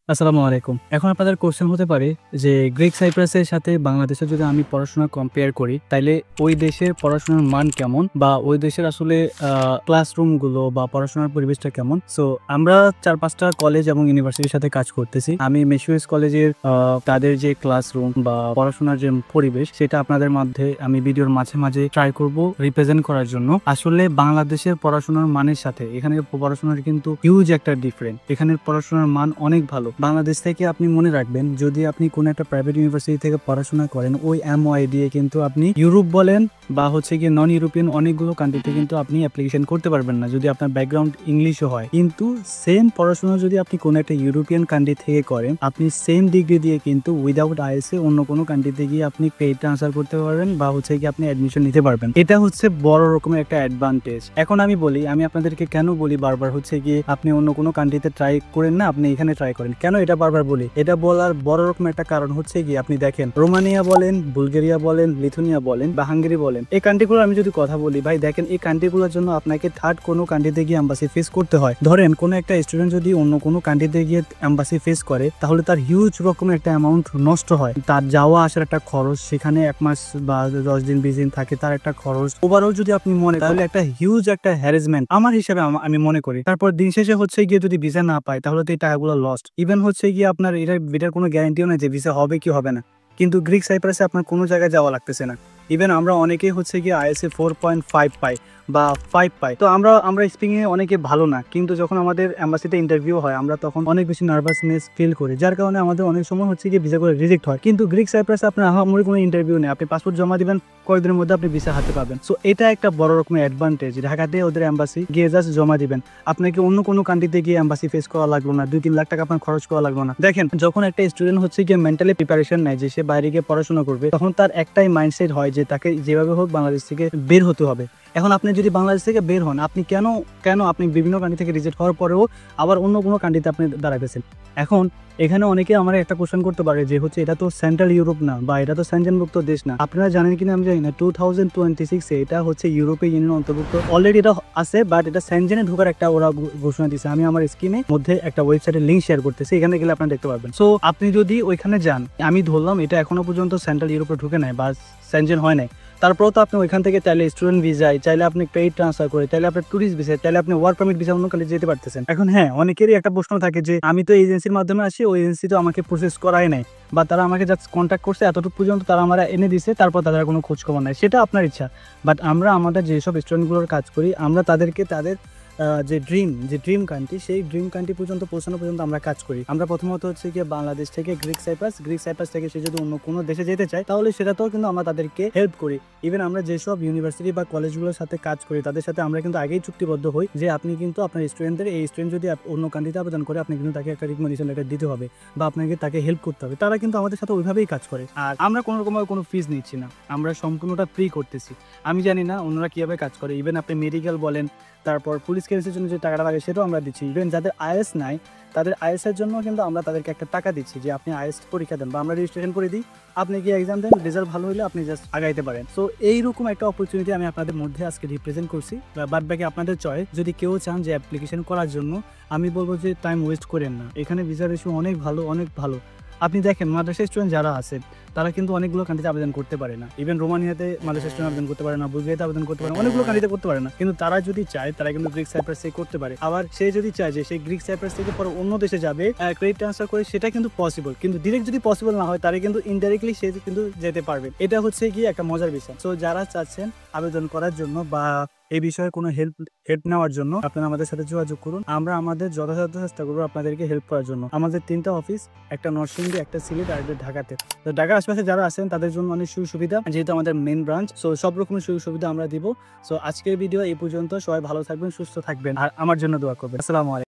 আসসালামু আলাইকুম। এখন আপনাদের কোয়েশ্চেন হতে পারে যে গ্রিক সাইপ্রাসের সাথে বাংলাদেশের যদি আমি পড়াশোনা কম্পেয়ার করি, তাইলে ওই দেশের পড়াশোনার মান কেমন? বা ওই দেশের আসলে ক্লাসরুমগুলো বা পড়াশোনার পরিবেশটা কেমন? সো আমরা ৪-৫ টা কলেজ এবং ইউনিভার্সিটির সাথে কাজ করতেছি। আমি মেসিউস কলেজের তাদের যে ক্লাসরুম বা পড়াশোনার যে পরিবেশ সেটা আপনাদের মধ্যে আমি ভিডিওর মাঝে, মাঝে ট্রাই করব রিপ্রেজেন্ট করার জন্য। আসলে বাংলাদেশের পড়াশোনার মানের সাথে এখানের পড়াশোনার কিন্তু হিউজ একটা ডিফারেন্ট। এখানের পড়াশোনার মান অনেক ভালো। বাংলাদেশ থেকে আপনি মনে রাখবেন, যদি আপনি কোনো একটা প্রাইভেট ইউনিভার্সিটি থেকে পড়াশোনা করেন, ওই MOI দিয়ে কিন্তু আপনি ইউরোপ বলেন বা হচ্ছে গিয়ে নন ইউরোপিয়ান অনেকগুলো কান্ট্রিতে কিন্তু আপনি অ্যাপ্লিকেশন করতে পারবেন না, যদি আপনার ব্যাকগ্রাউন্ড ইংলিশও হয়। কিন্তু সেম পড়াশোনা যদি আপনি কোনো একটা ইউরোপিয়ান কান্ট্রি থেকে করেন, আপনি সেম ডিগ্রি দিয়ে কিন্তু উইদাউট IELTS এ অন্য কোনো কান্ট্রিতে গিয়ে আপনি পেইড ট্রান্সফার করতে পারবেন বা হচ্ছে গিয়ে আপনি অ্যাডমিশন নিতে পারবেন। এটা হচ্ছে বড় রকমের একটা অ্যাডভান্টেজ। এখন আমি আপনাদেরকে কেন বলি বারবার হচ্ছে গিয়ে আপনি অন্য কোনো কান্ট্রিতে ট্রাই করেন না, আপনি এখানে ট্রাই করেন। কেন এটা বারবার বলি? এটা বলার বড় রকমের একটা কারণ হচ্ছে গিয়ে আপনি দেখেন, রোমানিয়া বলেন, বুলগেরিয়া বলেন, লিথুনিয়া বলেন বা হাঙ্গেরি বলেন, এই কান্ট্রিগুলো আমি যদি কথা বলি, ভাই দেখেন এই কান্ট্রিগুলোর জন্য আপনাকে থার্ড কোনো কান্ট্রিতে গিয়ে এম্বাসি ফেস করতে হয়। ধরেন কোনো একটা স্টুডেন্ট যদি অন্য কোনো কান্ট্রিতে গিয়ে এম্বাসি ফেস করে, তাহলে তার হিউজ রকমের একটা অ্যামাউন্ট নষ্ট হয়। তার যাওয়া আসার একটা খরচ, সেখানে 1 মাস বা 10 দিন 20 দিন থাকে তার একটা খরচ, ওভারঅল যদি আপনি মনে, তাহলে একটা হিউজ একটা হ্যারাসমেন্ট আমার হিসাবে আমি মনে করি। তারপর দিন শেষে হচ্ছে গিয়ে যদি ভিসা না পায়, তাহলে তো এই টাকাগুলো লস্ট। ইভেন হচ্ছে গিয়ে আপনার এটার কোনো গ্যারান্টিও নেই যে ভিসা হবে কি হবে না। কিন্তু গ্রিক সাইপ্রাসে আপনার কোনো জায়গায় যাওয়া লাগতেছে না। ইভেন আমরা অনেকেই হচ্ছে গিয়ে IELTS 4.5 পাই বা 5 পাই। তো আমরা স্পিকিং এ অনেকে ভালো না, কিন্তু যখন আমাদের এম্বাসিতে ইন্টারভিউ হয়, আমরা তখন অনেক বেশি নার্ভাসনেস ফিল করি, যার কারণে আমাদের অনেক সময় হচ্ছে গিয়ে ভিসা করে রিজেক্ট হয়। কিন্তু গ্রিক সাইপ্রাসে আপনার আহামরি কোনো ইন্টারভিউ নেই, আপনি পাসপোর্ট জমা দিবেন, কয়েকদিনের মধ্যে আপনি ভিসা হাতে পাবেন। সো এটা একটা বড় রকমের অ্যাডভান্টেজ। ঢাকাতে ওদের এম্বাসি গিয়ে জাস্ট জমা দিবেন, আপনাকে অন্য কোনো কান্ট্রিতে গিয়ে এম্বাসি ফেস করা লাগলো না, 2-3 লাখ টাকা আপনার খরচ করা লাগলো না। দেখেন, যখন একটা স্টুডেন্ট হচ্ছে গিয়ে মেন্টালি প্রিপারেশন নেয় যে সে বাইরে গিয়ে পড়াশোনা করবে, তখন তার একটাই মাইন্ডসেট হয় যে তাকে যেভাবে হোক বাংলাদেশ থেকে বের হতে হবে। এখন আপনি যদি বাংলাদেশ থেকে বের হন, আপনি কেন আপনি বিভিন্ন কান্ট্রি থেকে রিজেক্ট হওয়ার পরেও আবার অন্য কোনো কান্ট্রিতে আপনি দাঁড়াইতেছেন। এখন এখানে অনেকে আমার একটা কোশ্চেন করতে পারে যে হচ্ছে এটা তো সেন্ট্রাল ইউরোপ না, বা এটা তো সেনজেনভুক্ত দেশ না। আপনারা জানেন কিনা আমি জানি না, 2026 এ এটা হচ্ছে ইউরোপীয় ইউনিয়ন অন্তর্ভুক্ত অলরেডি এটা আছে, বাট এটা সেনজেনে ঢোকার একটা ওরা ঘোষণা দিয়েছে। আমি আমার স্ক্রিনে মধ্যে একটা ওয়েবসাইটের লিঙ্ক শেয়ার করতেছি, এখানে গেলে আপনারা দেখতে পারবেন। সো আপনি যদি ওইখানে যান, আমি ধরলাম এটা এখনো পর্যন্ত সেন্ট্রাল ইউরোপে ঢুকে নাই বা সেনজেন হয় নাই, তারপরেও তো আপনি ওইখান থেকে চাইলে স্টুডেন্ট ভিসায়, চাইলে আপনি পেইড ট্রান্সফার করে, চাইলে আপনি ট্যুরিস্ট ভিসায়, চাইলে আপনি ওয়ার্ক পারমিট ভিসা অন্য কালে যেতে পারতেছেন। এখন হ্যাঁ, অনেকেরই একটা প্রশ্ন থাকে যে আমি তো এজেন্সির মাধ্যমে আসি, ওই এজেন্সি তো আমাকে প্রসেস করাই নাই, বা তারা আমাকে জাস্ট কন্ট্যাক্ট করছে, এতটুকু পর্যন্ত তারা আমার এনে দিছে, তারপর তাদের কোনো খোঁজ খবর নাই। সেটা আপনার ইচ্ছা, বাট আমরা আমাদের যেসব স্টুডেন্টগুলোর কাজ করি, আমরা তাদেরকে তাদের যে ড্রিম কান্ট্রি, সেই ড্রিম কান্ট্রি পর্যন্ত পৌঁছানো পর্যন্ত আমরা কাজ করি। আমরা প্রথমত হচ্ছে গিয়ে বাংলাদেশ থেকে গ্রিক সাইপ্রাস থেকে সে যদি অন্য কোনো দেশে যেতে চায়, তাহলে সেটাতেও কিন্তু আমরা তাদেরকে হেল্প করি। ইভেন আমরা যেসব ইউনিভার্সিটি বা কলেজগুলোর সাথে কাজ করি, তাদের সাথে আমরা কিন্তু আগেই চুক্তিবদ্ধ হই যে আপনি কিন্তু আপনার স্টুডেন্টদের, এই স্টুডেন্ট যদি অন্য কান্ট্রিতে আবেদন করে, আপনি কিন্তু তাকে একটা রিকমেন্ডেশন লেটার দিতে হবে বা আপনাকে তাকে হেল্প করতে হবে। তারা কিন্তু আমাদের সাথে ওইভাবেই কাজ করে, আর আমরা কোনো রকমের কোনো ফিজ নিচ্ছি না, আমরা সম্পূর্ণটা ফ্রি করতেছি। আমি জানি না অন্যরা কিভাবে কাজ করে। ইভেন আপনি মেডিকেল বলেন, তারপর পুলিশ কেসের জন্য যে টাকাটা লাগে সেটাও আমরা দিচ্ছি। ইভেন যাদের IELTS নাই, তাদের IELTS এর জন্য কিন্তু আমরা তাদেরকে একটা টাকা দিচ্ছি যে আপনি IELTS পরীক্ষা দেন, বা আমরা রেজিস্ট্রেশন করে দিই, আপনি কি এক্সাম দেন, রেজাল্ট ভালো হলে আপনি জাস্ট আগাইতে পারেন। সো এইরকম একটা অপরচুনিটি আমি আপনাদের মধ্যে আজকে রিপ্রেজেন্ট করছি। বাদ বাকি আপনাদের চয়েস। যদি কেউ চান যে অ্যাপ্লিকেশন করার জন্য, আমি বলবো যে টাইম ওয়েস্ট করেন না, এখানে ভিসার ইস্যু অনেক ভালো, অনেক ভালো। আপনি দেখেন, মাদ্রাসা স্টুডেন্ট যারা আছে, তারা কিন্তু অনেকগুলো কান্ট্রিতে আবেদন করতে পারে না। ইভেন রোমানিয়াতে মাদ্রাসা স্টুডেন্ট আবেদন করতে পারে না, বুলগেরিয়াতে আবেদন করতে পারে না, অনেকগুলো কান্ট্রিতে করতে পারে না। কিন্তু তারা যদি চায়, তারা কিন্তু গ্রিক সাইপ্রাস থেকে করতে পারে। আবার সে যদি চায় যে সে গ্রিক সাইপ্রাস থেকে পরে অন্য দেশে যাবে, ক্রেডিট ট্রান্সফার করে, সেটা কিন্তু পসিবল। কিন্তু ডিরেক্ট যদি পসিবল না হয়, তারা কিন্তু ইনডাইরেক্টলি সে কিন্তু যেতে পারবে। এটা হচ্ছে কি একটা মজার বিষয়। সো যারা চাচ্ছেন আবেদন করার জন্য বা এই বিষয়ে কোনো হেল্প নেওয়ার জন্য, আপনারা আমাদের সাথে যোগাযোগ করুন। আমরা আমাদের যথাসাধ্য চেষ্টা করবো আপনাদেরকে হেল্প করার জন্য। আমাদের 3টা অফিস, একটা নরসিংদী, একটা সিলেট, আর একটা ঢাকাতে। তো ঢাকার আশপাশে যারা আছেন তাদের জন্য অনেক সুযোগ সুবিধা, যেহেতু আমাদের মেন ব্রাঞ্চ। সো সব রকমের সুযোগ সুবিধা আমরা দিব। সো আজকের ভিডিও এই পর্যন্ত। সবাই ভালো থাকবেন, সুস্থ থাকবেন, আর আমার জন্য দোয়া করবেন। আসসালামু আলাইকুম।